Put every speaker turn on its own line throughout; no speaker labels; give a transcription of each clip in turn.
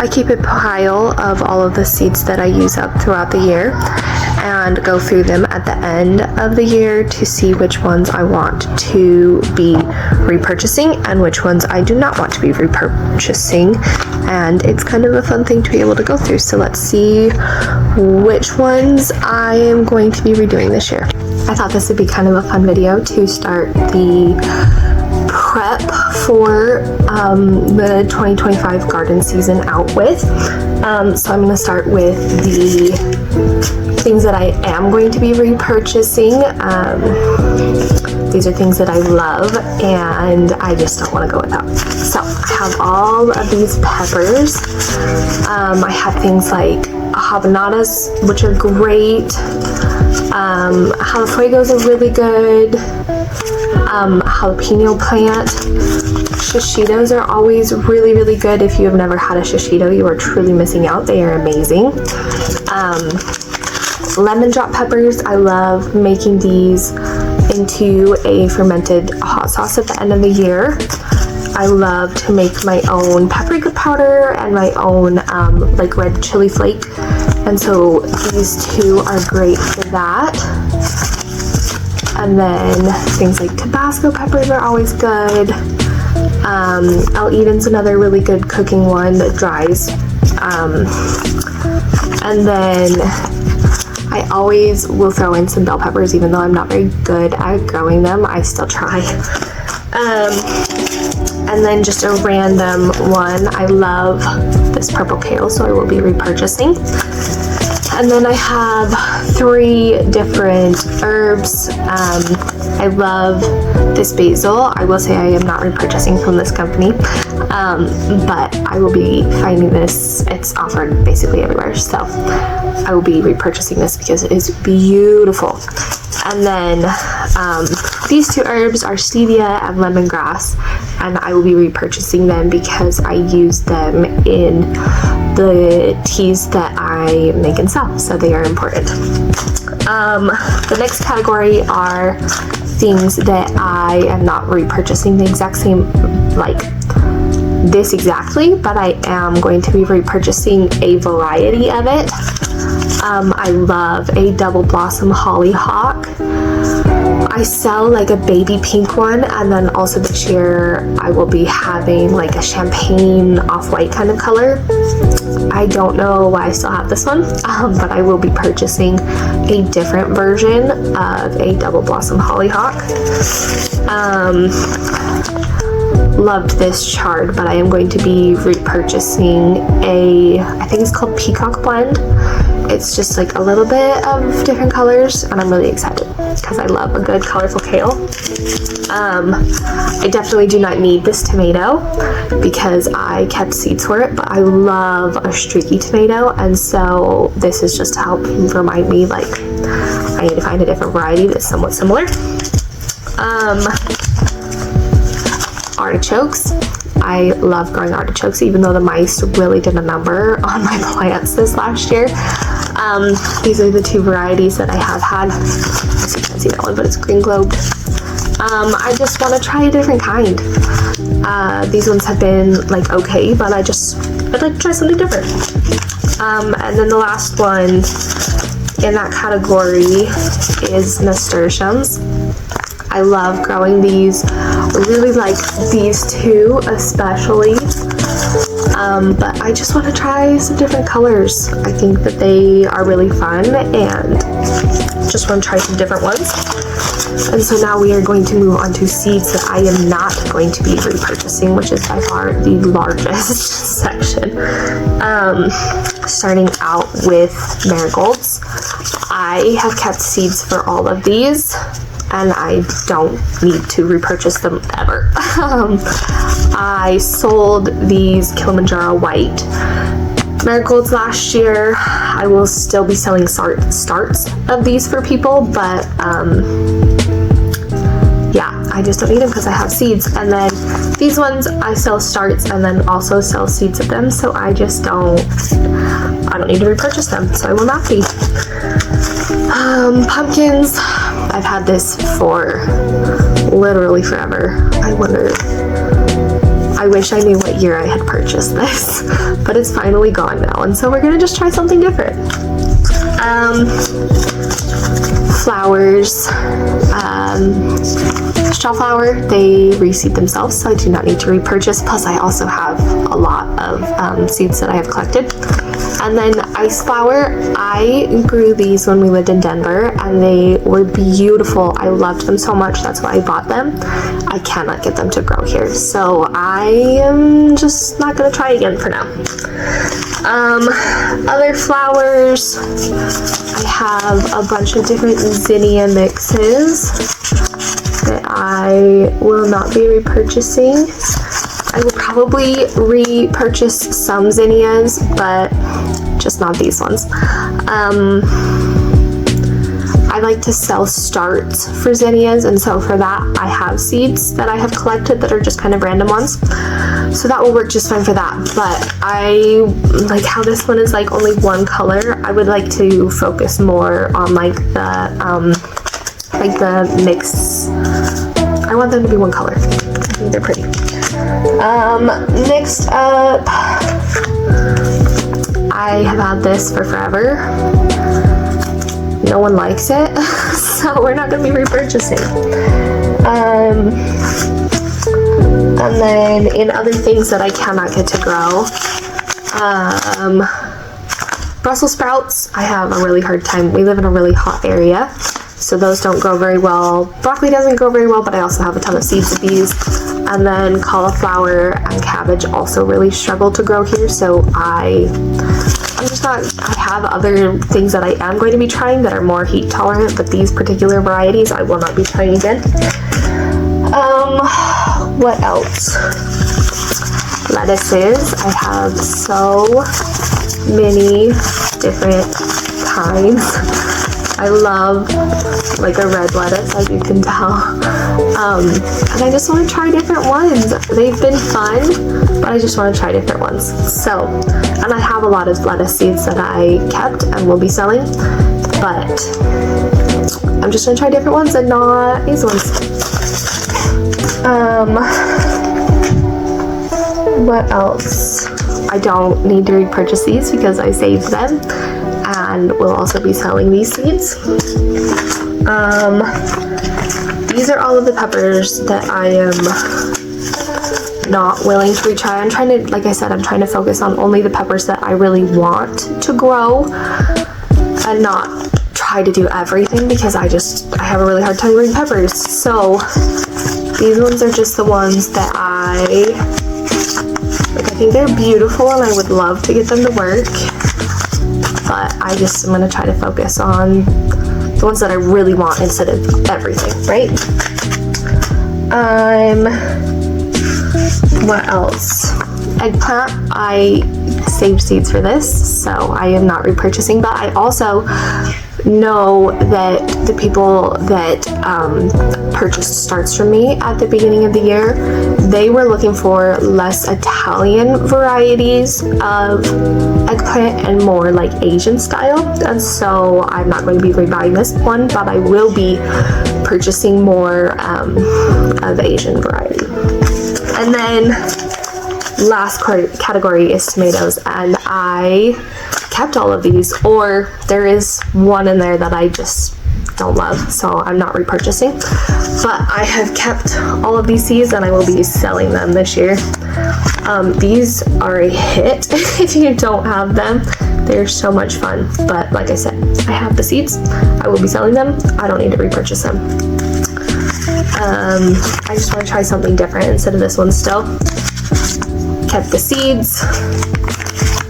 I keep a pile of all of the seeds that I use up throughout the year and go through them at the end of the year to see which ones I want to be repurchasing and which ones I do not want to be repurchasing. And it's kind of a fun thing to be able to go through. So let's see which ones I am going to be redoing this year. I thought this would be kind of a fun video to start the prep for the 2025 garden season out with. So I'm going to start with the things that I am going to be repurchasing. These are things that I love and I just don't want to go without. So I have all of these peppers. I have things like habanadas, which are great. Jalapenos are really good. Jalapeno plant. Shishitos are always really, really good. If you have never had a shishito, you are truly missing out. They are amazing. Lemon drop peppers. I love making these into a fermented hot sauce at the end of the year. I love to make my own paprika powder and my own like red chili flake, and so these two are great for that. And then things like Tabasco peppers are always good. El Eden's another really good cooking one that dries. And then I always will throw in some bell peppers, even though I'm not very good at growing them. I still try. And then just a random one, I love this purple kale, so I will be repurchasing. And then I have 3 different herbs. I love this basil. I will say I am not repurchasing from this company, but I will be finding this. It's offered basically everywhere, so I will be repurchasing this because it is beautiful. And then these 2 herbs are stevia and lemongrass, and I will be repurchasing them because I use them in the teas that I make and sell, so they are important. The next category are things that I am not repurchasing the exact same, like this exactly, but I am going to be repurchasing a variety of it. I love a double blossom hollyhock. I sell like a baby pink one, and then also this year I will be having like a champagne off-white kind of color. I don't know why I still have this one, but I will be purchasing a different version of a double blossom hollyhock. Loved this chard, but I am going to be repurchasing I think it's called Peacock Blend. It's just like a little bit of different colors, and I'm really excited because I love a good colorful kale. I definitely do not need this tomato because I kept seeds for it, but I love a streaky tomato, and so this is just to help remind me like I need to find a different variety that's somewhat similar. Artichokes. I love growing artichokes, even though the mice really did a number on my plants this last year. These are the 2 varieties that I have had. I can't see that one, but it's green globed. I just want to try a different kind. These ones have been like okay, but I'd like to try something different. And then the last one in that category is nasturtiums. I love growing these. I really like these 2 especially. But I just want to try some different colors. I think that they are really fun and just want to try some different ones. And so now we are going to move on to seeds that I am not going to be repurchasing, which is by far the largest section. Starting out with marigolds. I have kept seeds for all of these, and I don't need to repurchase them ever. I sold these Kilimanjaro white marigolds last year. I will still be selling starts of these for people, but yeah, I just don't need them because I have seeds. And then these ones I sell starts and then also sell seeds of them, so I don't need to repurchase them, so I will not be. Pumpkins. I've had this for literally forever. I wonder I wish I knew what year I had purchased this, but it's finally gone now, and so we're gonna just try something different. Flowers, straw flower, they reseed themselves, so I do not need to repurchase. Plus I also have a lot of seeds that I have collected. And then ice flower, I grew these when we lived in Denver, and they were beautiful. I loved them so much, that's why I bought them. I cannot get them to grow here, so I am just not gonna try again for now. Other flowers, I have a bunch of different zinnia mixes that I will not be repurchasing. I will probably repurchase some zinnias, but just not these ones. I like to sell starts for zinnias, and so for that I have seeds that I have collected that are just kind of random ones. So that will work just fine for that. But I like how this one is like only one color. I would like to focus more on like the mix. I want them to be one color. I think they're pretty. Next up, I have had this for forever. No one likes it, so we're not going to be repurchasing. And then in other things that I cannot get to grow, Brussels sprouts, I have a really hard time. We live in a really hot area, so those don't grow very well. Broccoli doesn't grow very well, but I also have a ton of seeds of these. And then cauliflower and cabbage also really struggle to grow here, so I'm just not, I have other things that I am going to be trying that are more heat tolerant, but these particular varieties I will not be trying again. What else? Lettuces. I have so many different kinds. I love like a red lettuce, as you can tell. And I just want to try different ones. They've been fun, but I just want to try different ones. So, and I have a lot of lettuce seeds that I kept and will be selling, but I'm just going to try different ones and not these ones. What else? I don't need to repurchase these because I saved them, and will also be selling these seeds. These are all of the peppers that I am not willing to retry. I'm trying to, like I said, I'm trying to focus on only the peppers that I really want to grow and not try to do everything, because I have a really hard time growing peppers. So these ones are just the ones that I think they're beautiful and I would love to get them to work, but I just am going to try to focus on the ones that I really want instead of everything, right? What else? Eggplant, I saved seeds for this, so I am not repurchasing, but I also know that the people that purchased starts from me at the beginning of the year, they were looking for less Italian varieties of eggplant and more like Asian style, and so I'm not going to be rebuying this one, but I will be purchasing more of Asian variety. And then last category is tomatoes, and I kept all of these, or there is one in there that I just don't love, so I'm not repurchasing, but I have kept all of these seeds and I will be selling them this year. These are a hit if you don't have them. They're so much fun, but like I said, I have the seeds. I will be selling them. I don't need to repurchase them. I just want to try something different instead of this one still. Kept the seeds.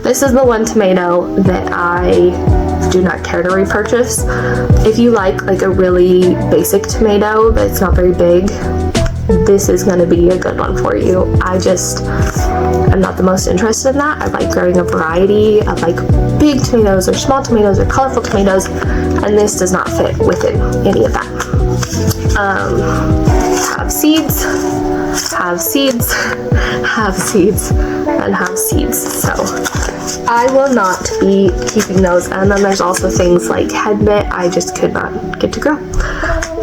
This is the one tomato that I do not care to repurchase. If you like a really basic tomato that's not very big, this is going to be a good one for you. I'm not the most interested in that. I like growing a variety of like big tomatoes or small tomatoes or colorful tomatoes, and this does not fit within any of that. Have seeds, have seeds, have seeds, and have seeds. So I will not be keeping those. And then there's also things like head mitt I just could not get to grow.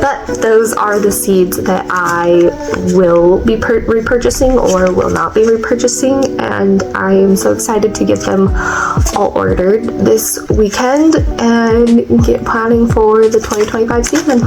But those are the seeds that I will be repurchasing or will not be repurchasing, and I am so excited to get them all ordered this weekend and get planning for the 2025 season.